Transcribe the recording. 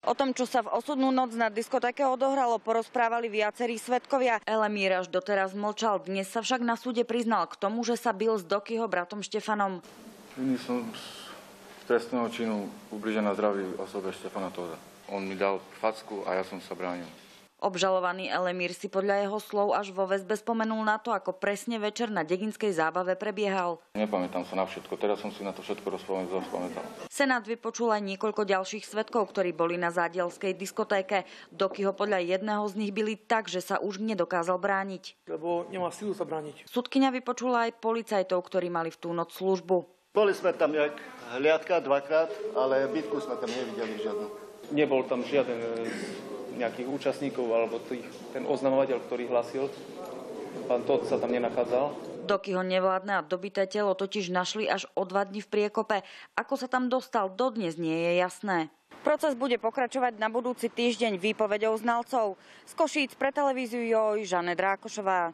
O tom, čo sa v osudnú noc na diskotéke odohralo, porozprávali viacerí svedkovia. Elemír až doteraz mlčal, dnes sa však na súde priznal k tomu, že sa bil s Dokyho bratom Štefanom. Vinný som z trestného činu ubliženia zdraví osobe Štefana Tóza. On mi dal facku a ja som sa bránil. Obžalovaný Elemír si podľa jeho slov až vo väzbe spomenul na to, ako presne večer na dedinskej zábave prebiehal. Nepamätám sa na všetko, teraz som si na to všetko rozpamätal. Senát vypočul aj niekoľko ďalších svedkov, ktorí boli na zádielskej diskotéke. Dokyho podľa jedného z nich bili tak, že sa už nedokázal brániť. Lebo nemá silu sa brániť. Sudkyňa vypočula aj policajtov, ktorí mali v tú noc službu. Boli sme tam jak hliadka dvakrát, ale bitku sme tam nevideli žiadnu. Nebol tam žiaden nejakých účastníkov alebo ten oznamovateľ, ktorý hlasil. Pán Tóth sa tam nenachádzal. Dokyho nevládne a dobité telo totiž našli až o 2 dni v Priekope. Ako sa tam dostal, dodnes nie je jasné. Proces bude pokračovať na budúci týždeň výpovedou znalcov. Z Košíc pre televíziu Joj, Žanet Rákošová.